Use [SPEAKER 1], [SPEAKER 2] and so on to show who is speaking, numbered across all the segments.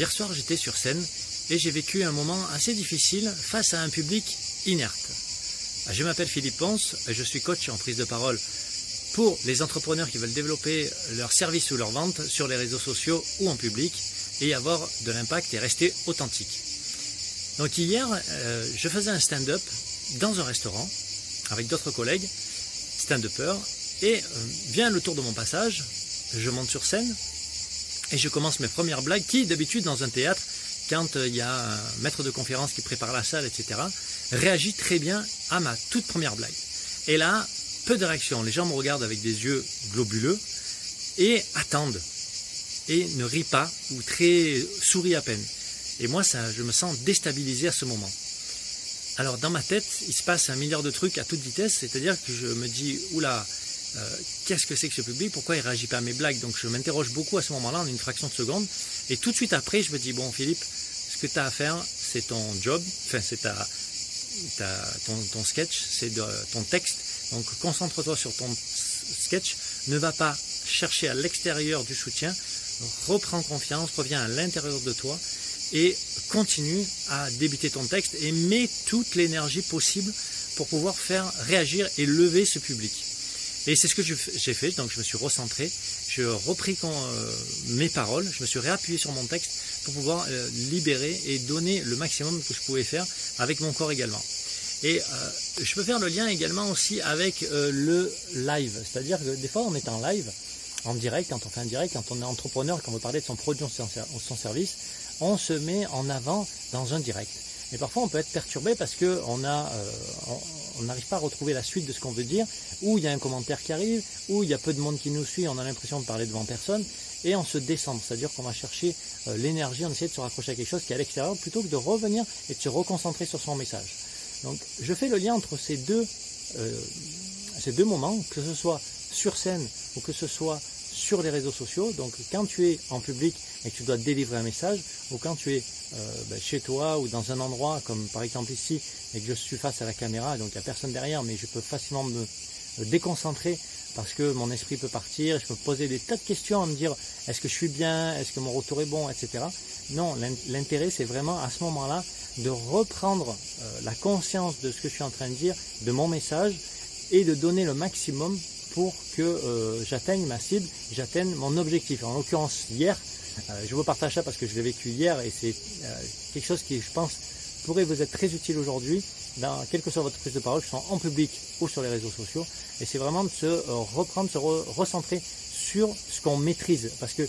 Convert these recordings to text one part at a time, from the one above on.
[SPEAKER 1] Hier soir, j'étais sur scène et j'ai vécu un moment assez difficile face à un public inerte. Je m'appelle Philippe Ponce, je suis coach en prise de parole pour les entrepreneurs qui veulent développer leur service ou leur vente sur les réseaux sociaux ou en public et avoir de l'impact et rester authentique. Donc hier, je faisais un stand-up dans un restaurant avec d'autres collègues, stand-uppers, et vient le tour de mon passage, je monte sur scène et je commence mes premières blagues qui, d'habitude, dans un théâtre, quand il y a un maître de conférence qui prépare la salle, etc., réagit très bien à ma toute première blague. Et là, peu de réaction. Les gens me regardent avec des yeux globuleux et attendent et ne rient pas ou sourient à peine. Et moi, je me sens déstabilisé à ce moment. Alors, dans ma tête, il se passe 1 milliard de trucs à toute vitesse, c'est-à-dire que je me dis, oula, qu'est-ce que c'est que ce public? Pourquoi il ne réagit pas à mes blagues? Donc je m'interroge beaucoup à ce moment-là, en une fraction de seconde. Et tout de suite après, je me dis, bon Philippe, ce que tu as à faire, c'est ton job, enfin c'est ton sketch, c'est ton texte. Donc concentre-toi sur ton sketch, ne va pas chercher à l'extérieur du soutien, reprends confiance, reviens à l'intérieur de toi et continue à débiter ton texte et mets toute l'énergie possible pour pouvoir faire réagir et lever ce public. Et c'est ce que j'ai fait, donc je me suis recentré, je repris mes paroles, je me suis réappuyé sur mon texte pour pouvoir libérer et donner le maximum que je pouvais faire avec mon corps également. Et je peux faire le lien également aussi avec le live, c'est-à-dire que des fois on est en live, en direct, quand on fait un direct, quand on est entrepreneur, quand on veut parler de son produit ou son service, on se met en avant dans un direct. Mais parfois on peut être perturbé parce qu'on n'arrive pas à retrouver la suite de ce qu'on veut dire, ou il y a un commentaire qui arrive, ou il y a peu de monde qui nous suit, on a l'impression de parler devant personne, et on se descend, c'est-à-dire qu'on va chercher l'énergie, on essaie de se raccrocher à quelque chose qui est à l'extérieur, plutôt que de revenir et de se reconcentrer sur son message. Donc je fais le lien entre ces deux moments, que ce soit sur scène ou que ce soit sur les réseaux sociaux. Donc quand tu es en public et que tu dois délivrer un message, ou quand tu es chez toi ou dans un endroit comme par exemple ici et que je suis face à la caméra, donc il n'y a personne derrière, mais je peux facilement me déconcentrer parce que mon esprit peut partir, je peux me poser des tas de questions à me dire est-ce que je suis bien, est-ce que mon retour est bon, etc. Non, l'intérêt c'est vraiment à ce moment-là de reprendre la conscience de ce que je suis en train de dire, de mon message, et de donner le maximum pour que j'atteigne ma cible, j'atteigne mon objectif. En l'occurrence hier, je vous partage ça parce que je l'ai vécu hier et c'est quelque chose qui, je pense, pourrait vous être très utile aujourd'hui, quelle que soit votre prise de parole, que ce soit en public ou sur les réseaux sociaux. Et c'est vraiment de se reprendre, de se recentrer sur ce qu'on maîtrise. Parce que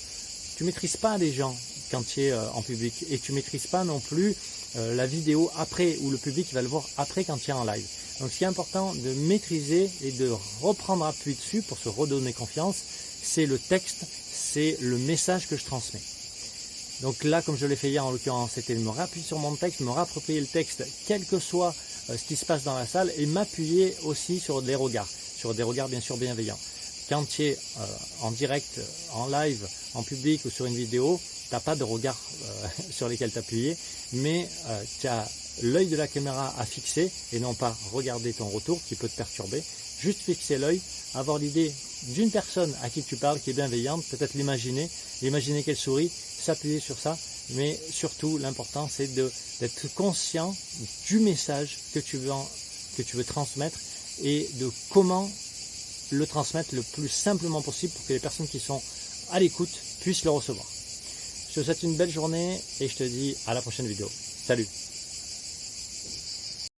[SPEAKER 1] tu ne maîtrises pas les gens quand tu es en public et tu ne maîtrises pas non plus la vidéo après ou le public va le voir après quand tu es en live. Donc ce qui est important de maîtriser et de reprendre appui dessus pour se redonner confiance, c'est le texte, c'est le message que je transmets. Donc là, comme je l'ai fait hier en l'occurrence, c'était de me réappuyer sur mon texte, me réapproprier le texte, quel que soit ce qui se passe dans la salle, et m'appuyer aussi sur des regards bien sûr bienveillants. Quand tu es en direct, en live, en public ou sur une vidéo, tu n'as pas de regard sur lesquels t'appuyer, mais tu as l'œil de la caméra à fixer et non pas regarder ton retour qui peut te perturber. Juste fixer l'œil, avoir l'idée d'une personne à qui tu parles qui est bienveillante, peut-être l'imaginer qu'elle sourit, s'appuyer sur ça, mais surtout l'important c'est d'être conscient du message que tu veux transmettre et de comment le transmettre le plus simplement possible pour que les personnes qui sont à l'écoute puissent le recevoir. Je te souhaite une belle journée et je te dis à la prochaine vidéo. Salut!